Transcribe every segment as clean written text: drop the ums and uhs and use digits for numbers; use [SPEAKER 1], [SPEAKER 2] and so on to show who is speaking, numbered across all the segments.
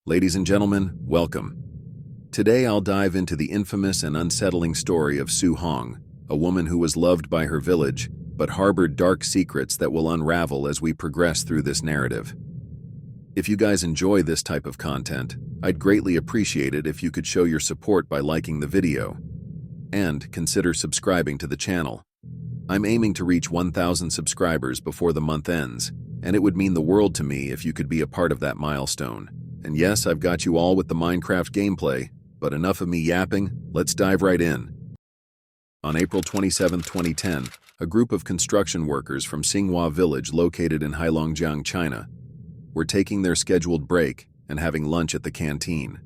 [SPEAKER 1] Ladies and gentlemen, welcome. Today I'll dive into the infamous and unsettling story of Su Hong, a woman who was loved by her village, but harbored dark secrets that will unravel as we progress through this narrative. If you guys enjoy this type of content, I'd greatly appreciate it if you could show your support by liking the video, and consider subscribing to the channel. I'm aiming to reach 1,000 subscribers before the month ends, and it would mean the world to me if you could be a part of that milestone. And yes, I've got you all with the Minecraft gameplay, but enough of me yapping, let's dive right in. On April 27, 2010, a group of construction workers from Xinghua village located in Heilongjiang, China, were taking their scheduled break and having lunch at the canteen.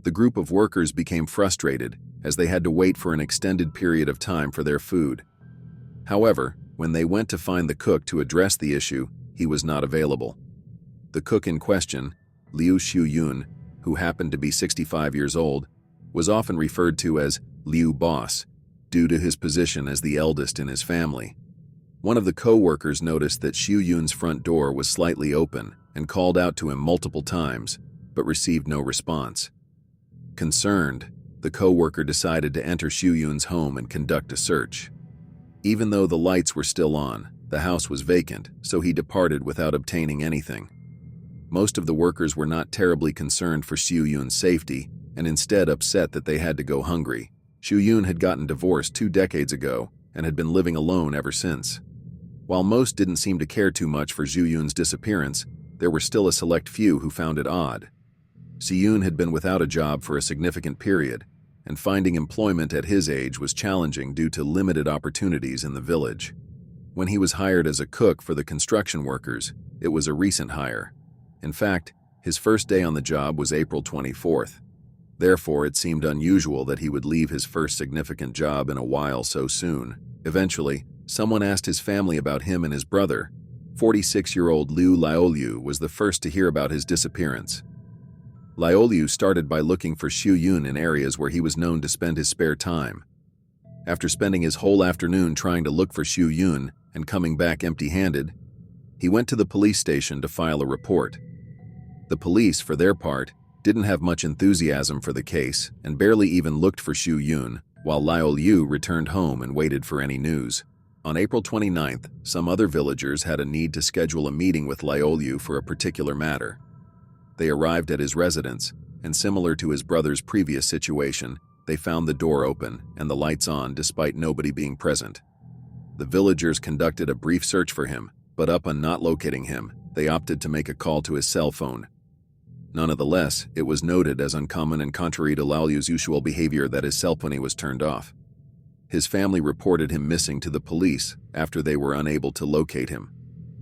[SPEAKER 1] The group of workers became frustrated as they had to wait for an extended period of time for their food. However, when they went to find the cook to address the issue, he was not available. The cook in question, Liu Xiuyun, who happened to be 65 years old, was often referred to as Liu Boss, due to his position as the eldest in his family. One of the co-workers noticed that Xiuyun's front door was slightly open and called out to him multiple times, but received no response. Concerned, the co-worker decided to enter Xiuyun's home and conduct a search. Even though the lights were still on, the house was vacant, so he departed without obtaining anything. Most of the workers were not terribly concerned for Xiuyun's safety, and instead upset that they had to go hungry. Xiuyun had gotten divorced 2 decades ago and had been living alone ever since. While most didn't seem to care too much for Xiuyun's disappearance, there were still a select few who found it odd. Xiuyun had been without a job for a significant period, and finding employment at his age was challenging due to limited opportunities in the village. When he was hired as a cook for the construction workers, it was a recent hire. In fact, his first day on the job was April 24th. Therefore, it seemed unusual that he would leave his first significant job in a while so soon. Eventually, someone asked his family about him and his brother. 46-year-old Liu Laoliu was the first to hear about his disappearance. Laoliu started by looking for Xiuyun in areas where he was known to spend his spare time. After spending his whole afternoon trying to look for Xiuyun and coming back empty-handed, he went to the police station to file a report. The police, for their part, didn't have much enthusiasm for the case and barely even looked for Xiuyun, while Laoliu returned home and waited for any news. On April 29th, some other villagers had a need to schedule a meeting with Laoliu for a particular matter. They arrived at his residence, and similar to his brother's previous situation, they found the door open and the lights on despite nobody being present. The villagers conducted a brief search for him, but upon not locating him, they opted to make a call to his cell phone. Nonetheless, it was noted as uncommon and contrary to Laoliu's usual behavior that his cell phone was turned off. His family reported him missing to the police after they were unable to locate him.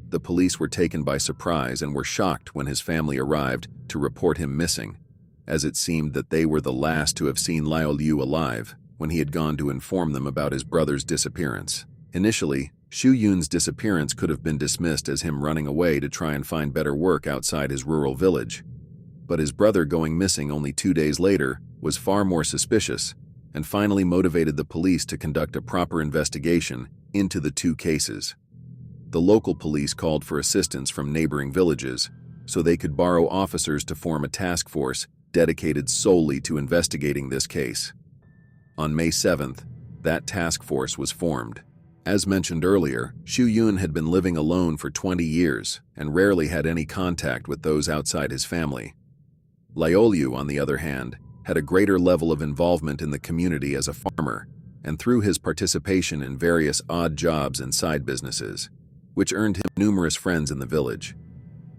[SPEAKER 1] The police were taken by surprise and were shocked when his family arrived to report him missing, as it seemed that they were the last to have seen Laoliu alive when he had gone to inform them about his brother's disappearance. Initially, Xiuyun's disappearance could have been dismissed as him running away to try and find better work outside his rural village. But his brother going missing only 2 days later was far more suspicious and finally motivated the police to conduct a proper investigation into the 2 cases. The local police called for assistance from neighboring villages so they could borrow officers to form a task force dedicated solely to investigating this case. On May 7th, that task force was formed. As mentioned earlier, Xiuyun had been living alone for 20 years and rarely had any contact with those outside his family. Laoliu, on the other hand, had a greater level of involvement in the community as a farmer, and through his participation in various odd jobs and side businesses, which earned him numerous friends in the village.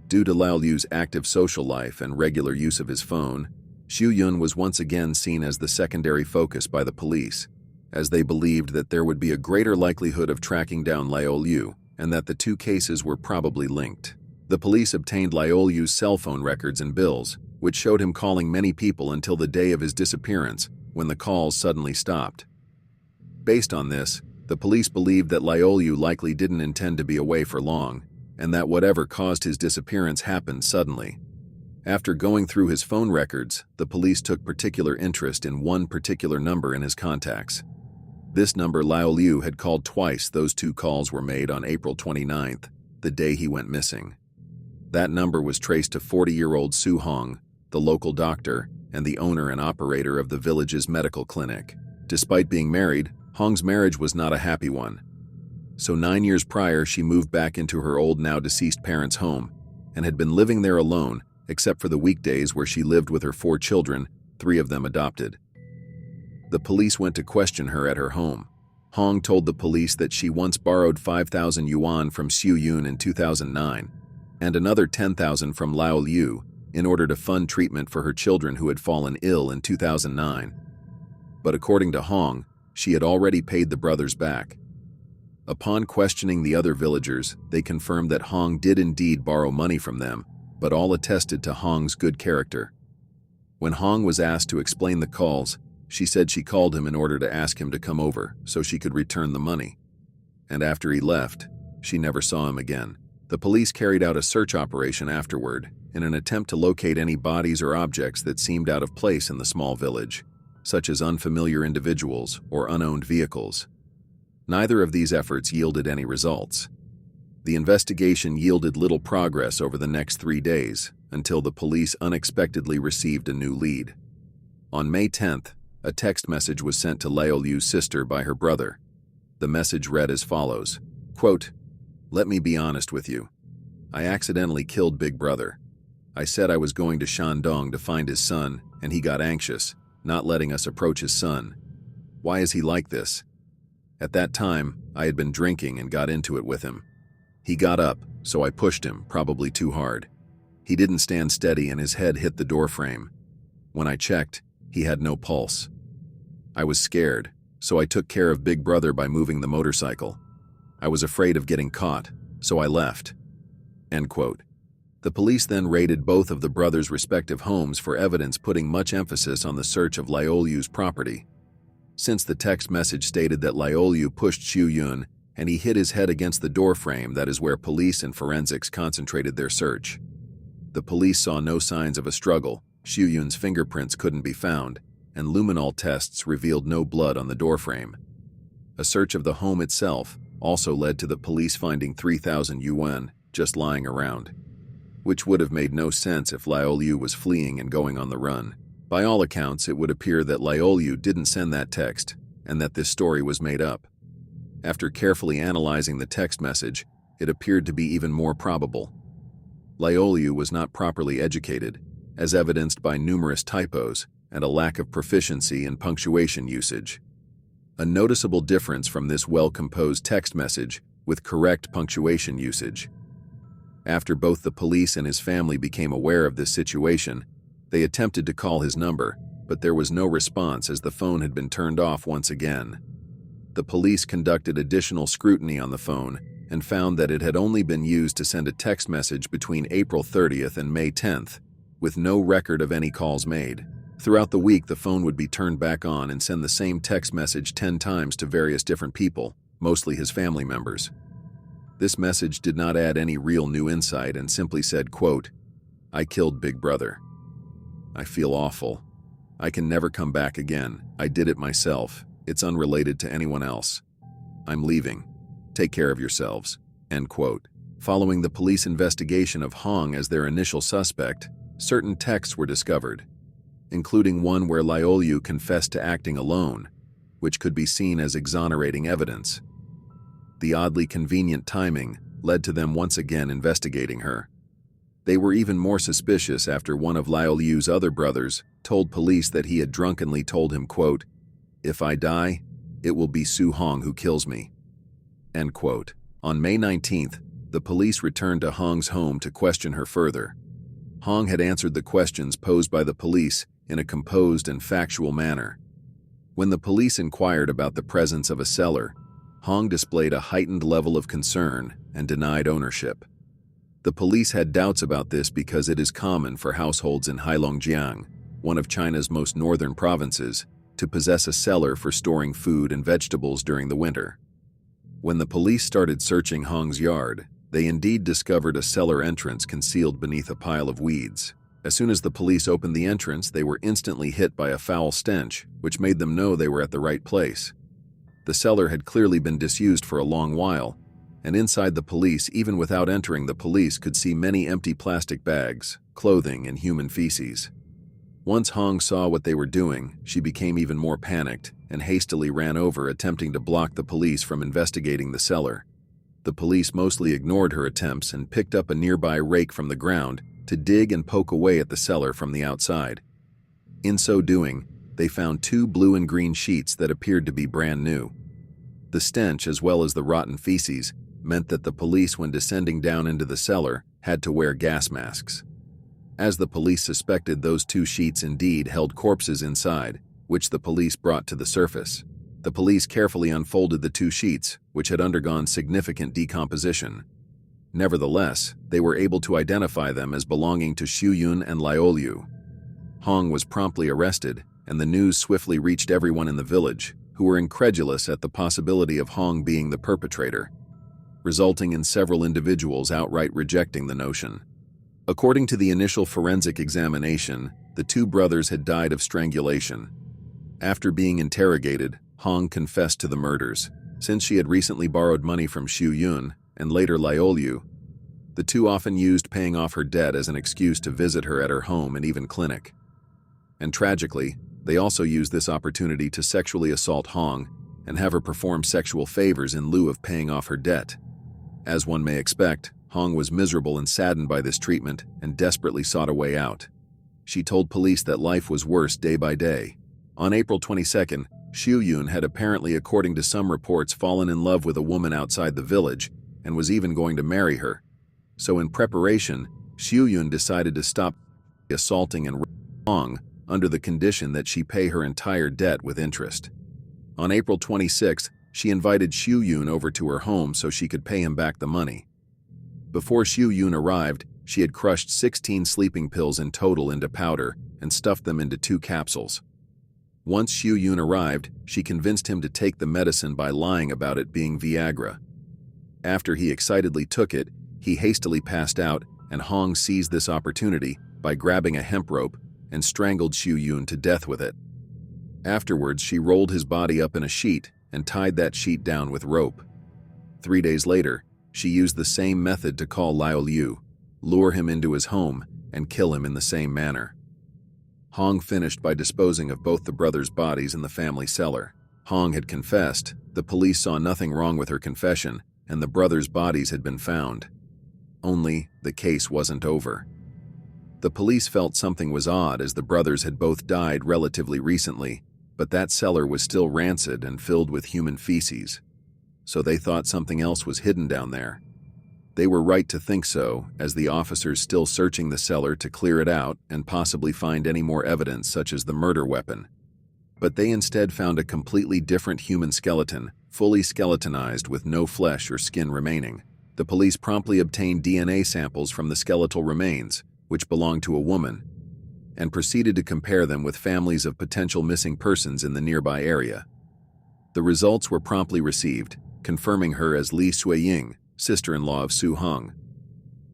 [SPEAKER 1] Due to Laoliu's active social life and regular use of his phone, Xiuyun was once again seen as the secondary focus by the police, as they believed that there would be a greater likelihood of tracking down Laoliu and that the 2 cases were probably linked. The police obtained Laoliu's cell phone records and bills, which showed him calling many people until the day of his disappearance, when the calls suddenly stopped. Based on this, the police believed that Laoliu likely didn't intend to be away for long, and that whatever caused his disappearance happened suddenly. After going through his phone records, the police took particular interest in one particular number in his contacts. This number Laoliu had called twice. Those 2 calls were made on April 29th, the day he went missing. That number was traced to 40-year-old Su Hong, the local doctor, and the owner and operator of the village's medical clinic. Despite being married, Hong's marriage was not a happy one. So 9 years prior, she moved back into her old, now deceased parents' home and had been living there alone, except for the weekdays where she lived with her 4 children, 3 of them adopted. The police went to question her at her home. Hong told the police that she once borrowed 5,000 yuan from Xu Yun in 2009 and another 10,000 from Lao Liu in order to fund treatment for her children who had fallen ill in 2009. But according to Hong, she had already paid the brothers back. Upon questioning the other villagers, they confirmed that Hong did indeed borrow money from them, but all attested to Hong's good character. When Hong was asked to explain the calls, she said she called him in order to ask him to come over so she could return the money. And after he left, she never saw him again. The police carried out a search operation afterward in an attempt to locate any bodies or objects that seemed out of place in the small village, such as unfamiliar individuals or unowned vehicles. Neither of these efforts yielded any results. The investigation yielded little progress over the next 3 days until the police unexpectedly received a new lead. On May 10th, a text message was sent to Lao Liu's sister by her brother. The message read as follows, quote, "Let me be honest with you. I accidentally killed Big Brother. I said I was going to Shandong to find his son, and he got anxious, not letting us approach his son. Why is he like this? At that time, I had been drinking and got into it with him. He got up, so I pushed him, probably too hard. He didn't stand steady and his head hit the door frame. When I checked, he had no pulse. I was scared, so I took care of Big Brother by moving the motorcycle. I was afraid of getting caught, so I left." End quote. The police then raided both of the brothers' respective homes for evidence, putting much emphasis on the search of Lao Liu's property. Since the text message stated that Lao Liu pushed Xu Yun and he hit his head against the door frame, that is where police and forensics concentrated their search. The police saw no signs of a struggle, Xu Yun's fingerprints couldn't be found, and luminol tests revealed no blood on the doorframe. A search of the home itself also led to the police finding 3,000 yuan just lying around, which would have made no sense if Lao Liu was fleeing and going on the run. By all accounts, it would appear that Lao Liu didn't send that text and that this story was made up. After carefully analyzing the text message, it appeared to be even more probable. Lao Liu was not properly educated, as evidenced by numerous typos and a lack of proficiency in punctuation usage. A noticeable difference from this well-composed text message with correct punctuation usage. After both the police and his family became aware of this situation, they attempted to call his number, but there was no response as the phone had been turned off once again. The police conducted additional scrutiny on the phone and found that it had only been used to send a text message between April 30th and May 10th, with no record of any calls made. Throughout the week, the phone would be turned back on and send the same text message 10 times to various different people, mostly his family members. This message did not add any real new insight and simply said, quote, "I killed Big Brother. I feel awful. I can never come back again. I did it myself. It's unrelated to anyone else. I'm leaving. Take care of yourselves." End quote. Following the police investigation of Hong as their initial suspect, certain texts were discovered, including one where Lao Liu confessed to acting alone, which could be seen as exonerating evidence. The oddly convenient timing led to them once again investigating her. They were even more suspicious after one of Lao Liu's other brothers told police that he had drunkenly told him, quote, "If I die, it will be Su Hong who kills me." End quote. On May 19th, the police returned to Hong's home to question her further. Hong had answered the questions posed by the police in a composed and factual manner. When the police inquired about the presence of a cellar, Hong displayed a heightened level of concern and denied ownership. The police had doubts about this because it is common for households in Heilongjiang, one of China's most northern provinces, to possess a cellar for storing food and vegetables during the winter. When the police started searching Hong's yard, they indeed discovered a cellar entrance concealed beneath a pile of weeds. As soon as the police opened the entrance, they were instantly hit by a foul stench, which made them know they were at the right place. The cellar had clearly been disused for a long while, and inside the police, even without entering, the police could see many empty plastic bags, clothing, and human feces. Once Hong saw what they were doing, she became even more panicked and hastily ran over, attempting to block the police from investigating the cellar. The police mostly ignored her attempts and picked up a nearby rake from the ground to dig and poke away at the cellar from the outside. In so doing, they found 2 blue and green sheets that appeared to be brand new. The stench, as well as the rotten feces, meant that the police, when descending down into the cellar, had to wear gas masks. As the police suspected, those 2 sheets indeed held corpses inside, which the police brought to the surface. The police carefully unfolded the 2 sheets, which had undergone significant decomposition. Nevertheless, they were able to identify them as belonging to Xu Yun and Liao Liu. Hong was promptly arrested, and the news swiftly reached everyone in the village, who were incredulous at the possibility of Hong being the perpetrator, resulting in several individuals outright rejecting the notion. According to the initial forensic examination, the 2 brothers had died of strangulation. After being interrogated, Hong confessed to the murders, since she had recently borrowed money from Xu Yun and later Liao Liu. The 2 often used paying off her debt as an excuse to visit her at her home and even clinic. And tragically, they also used this opportunity to sexually assault Hong and have her perform sexual favors in lieu of paying off her debt. As one may expect, Hong was miserable and saddened by this treatment and desperately sought a way out. She told police that life was worse day by day. On April 22nd, Xu Yun had apparently, according to some reports, fallen in love with a woman outside the village and was even going to marry her. So in preparation, Xu Yun decided to stop assaulting and raping Hong under the condition that she pay her entire debt with interest. On April 26th, she invited Xu Yun over to her home so she could pay him back the money. Before Xu Yun arrived, she had crushed 16 sleeping pills in total into powder and stuffed them into 2 capsules. Once Xu Yun arrived, she convinced him to take the medicine by lying about it being Viagra. After he excitedly took it, he hastily passed out, and Hong seized this opportunity by grabbing a hemp rope and strangled Xu Yun to death with it. Afterwards, she rolled his body up in a sheet and tied that sheet down with rope. 3 days later, she used the same method to call Liao Liu, lure him into his home, and kill him in the same manner. Hong finished by disposing of both the brothers' bodies in the family cellar. Hong had confessed, the police saw nothing wrong with her confession, and the brothers' bodies had been found. Only, the case wasn't over. The police felt something was odd, as the brothers had both died relatively recently, but that cellar was still rancid and filled with human feces. So they thought something else was hidden down there. They were right to think so, as the officers still searching the cellar to clear it out and possibly find any more evidence, such as the murder weapon. But they instead found a completely different human skeleton, fully skeletonized with no flesh or skin remaining. The police promptly obtained DNA samples from the skeletal remains, which belonged to a woman, and proceeded to compare them with families of potential missing persons in the nearby area. The results were promptly received, confirming her as Li Suiying, sister-in-law of Su Hong.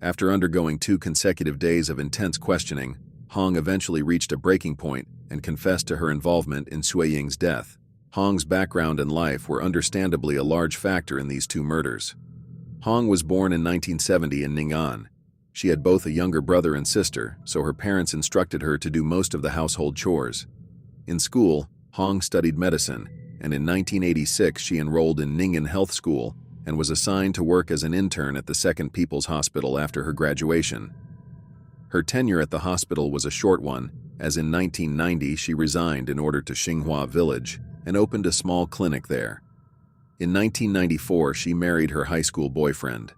[SPEAKER 1] After undergoing 2 consecutive days of intense questioning, Hong eventually reached a breaking point and confessed to her involvement in Suiying's death. Hong's background and life were understandably a large factor in these 2 murders. Hong was born in 1970 in Ning'an. She had both a younger brother and sister, so her parents instructed her to do most of the household chores. In school, Hong studied medicine, and in 1986 she enrolled in Ning'an Health School and was assigned to work as an intern at the Second People's Hospital after her graduation. Her tenure at the hospital was a short one, as in 1990 she resigned in order to Xinghua Village and opened a small clinic there. In 1994 she married her high school boyfriend.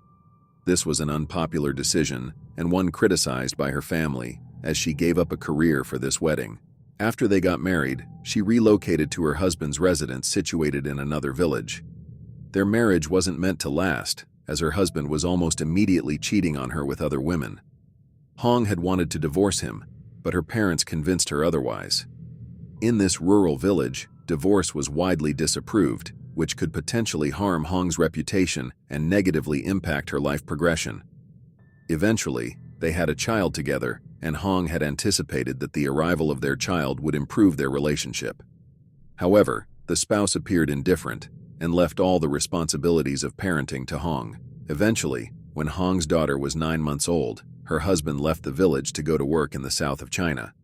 [SPEAKER 1] This was an unpopular decision, and one criticized by her family, as she gave up a career for this wedding. After they got married, she relocated to her husband's residence situated in another village. Their marriage wasn't meant to last, as her husband was almost immediately cheating on her with other women. Hong had wanted to divorce him, but her parents convinced her otherwise. In this rural village, divorce was widely disapproved, which could potentially harm Hong's reputation and negatively impact her life progression. Eventually, they had a child together, and Hong had anticipated that the arrival of their child would improve their relationship. However, the spouse appeared indifferent and left all the responsibilities of parenting to Hong. Eventually, when Hong's daughter was 9 months old, her husband left the village to go to work in the south of China.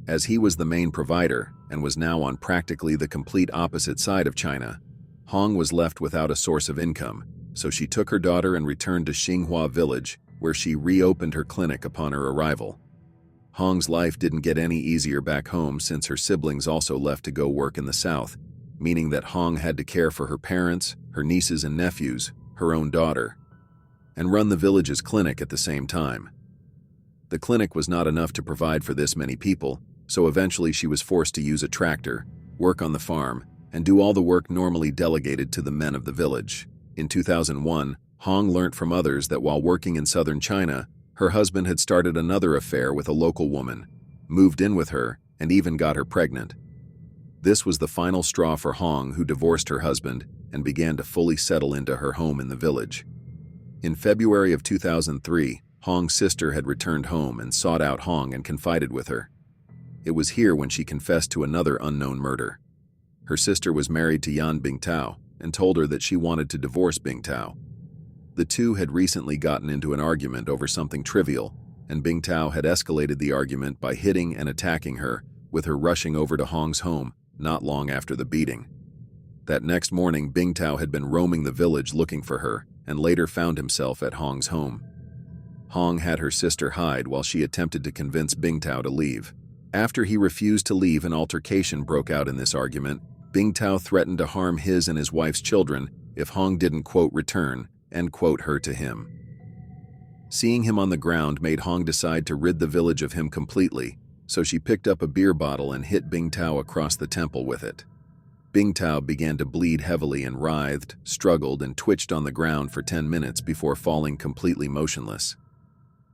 [SPEAKER 1] As he was the main provider and was now on practically the complete opposite side of China, Hong was left without a source of income, so she took her daughter and returned to Xinghua village, where she reopened her clinic upon her arrival. Hong's life didn't get any easier back home since her siblings also left to go work in the south, meaning that Hong had to care for her parents, her nieces and nephews, her own daughter, and run the village's clinic at the same time. The clinic was not enough to provide for this many people, so eventually she was forced to use a tractor, work on the farm, and do all the work normally delegated to the men of the village. In 2001, Hong learnt from others that while working in southern China, her husband had started another affair with a local woman, moved in with her, and even got her pregnant. This was the final straw for Hong, who divorced her husband and began to fully settle into her home in the village. In February of 2003, Hong's sister had returned home and sought out Hong and confided with her. It was here when she confessed to another unknown murder. Her sister was married to Yan Bingtao and told her that she wanted to divorce Bingtao. The two had recently gotten into an argument over something trivial, and Bingtao had escalated the argument by hitting and attacking her, with her rushing over to Hong's home not long after the beating. That next morning, Bingtao had been roaming the village looking for her and later found himself at Hong's home. Hong had her sister hide while she attempted to convince Bingtao to leave. After he refused to leave, an altercation broke out in this argument. Bingtao threatened to harm his and his wife's children if Hong didn't, quote, return, end quote, her to him. Seeing him on the ground made Hong decide to rid the village of him completely, so she picked up a beer bottle and hit Bingtao across the temple with it. Bingtao began to bleed heavily and writhed, struggled, and twitched on the ground for 10 minutes before falling completely motionless.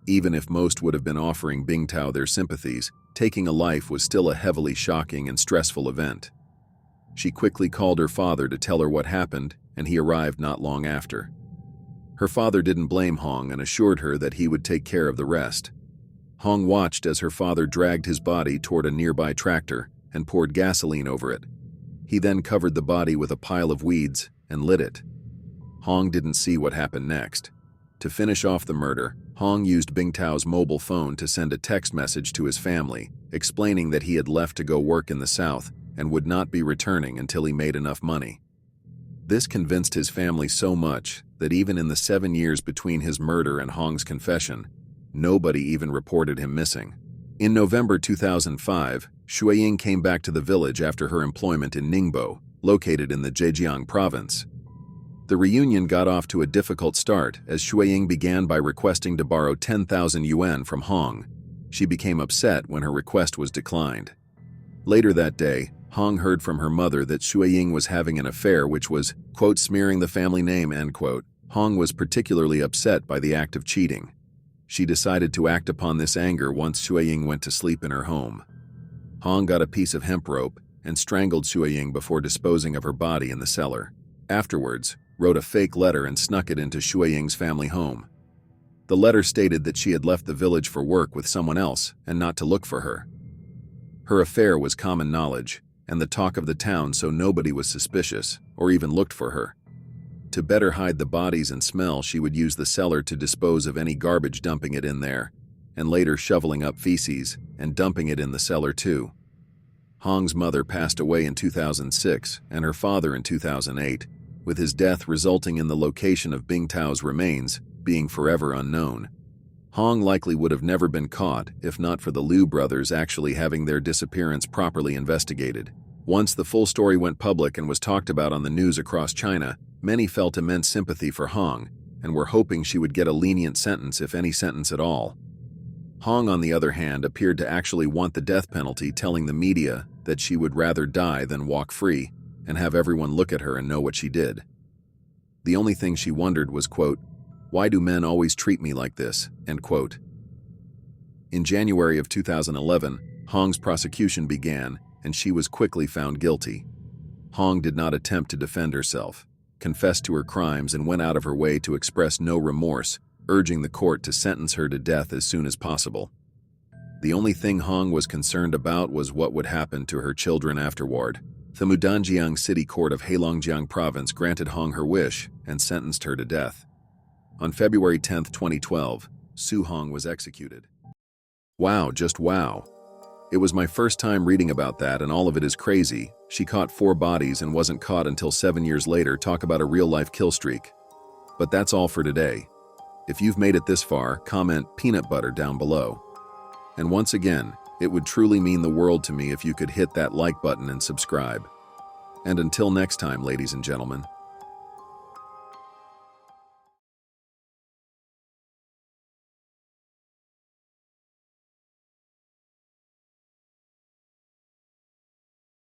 [SPEAKER 1] Even if most would have been offering Bingtao their sympathies, taking a life was still a heavily shocking and stressful event. She quickly called her father to tell her what happened, and he arrived not long after. Her father didn't blame Hong and assured her that he would take care of the rest. Hong watched as her father dragged his body toward a nearby tractor and poured gasoline over it. He then covered the body with a pile of weeds and lit it. Hong didn't see what happened next. To finish off the murder, Hong used Bingtao's mobile phone to send a text message to his family, explaining that he had left to go work in the south and would not be returning until he made enough money. This convinced his family so much that even in the 7 years between his murder and Hong's confession, nobody even reported him missing. In November 2005, Shuiying came back to the village after her employment in Ningbo, located in the Zhejiang province. The reunion got off to a difficult start as Shuiying began by requesting to borrow 10,000 yuan from Hong. She became upset when her request was declined. Later that day, Hong heard from her mother that Shuiying was having an affair which was, quote, smearing the family name, end quote. Hong was particularly upset by the act of cheating. She decided to act upon this anger once Shuiying went to sleep in her home. Hong got a piece of hemp rope and strangled Shuiying before disposing of her body in the cellar. Afterwards, wrote a fake letter and snuck it into Shuiying's family home. The letter stated that she had left the village for work with someone else and not to look for her. Her affair was common knowledge and the talk of the town, so nobody was suspicious or even looked for her. To better hide the bodies and smell, she would use the cellar to dispose of any garbage, dumping it in there, and later shoveling up feces and dumping it in the cellar too. Hong's mother passed away in 2006 and her father in 2008, with his death resulting in the location of Bingtao's remains being forever unknown. Hong likely would have never been caught if not for the Liu brothers actually having their disappearance properly investigated. Once the full story went public and was talked about on the news across China, many felt immense sympathy for Hong and were hoping she would get a lenient sentence, if any sentence at all. Hong, on the other hand, appeared to actually want the death penalty, telling the media that she would rather die than walk free and have everyone look at her and know what she did. The only thing she wondered was, quote, why do men always treat me like this, end quote. In January of 2011, Hong's prosecution began and she was quickly found guilty. Hong did not attempt to defend herself, confessed to her crimes, and went out of her way to express no remorse, urging the court to sentence her to death as soon as possible. The only thing Hong was concerned about was what would happen to her children afterward. The Mudanjiang City Court of Heilongjiang Province granted Hong her wish and sentenced her to death. On February 10, 2012, Su Hong was executed. Wow, just wow. It was my first time reading about that, and all of it is crazy. She caught 4 bodies and wasn't caught until 7 years later. Talk about a real-life kill streak. But that's all for today. If you've made it this far, comment peanut butter down below. And once again, it would truly mean the world to me if you could hit that like button and subscribe. And until next time, ladies and gentlemen.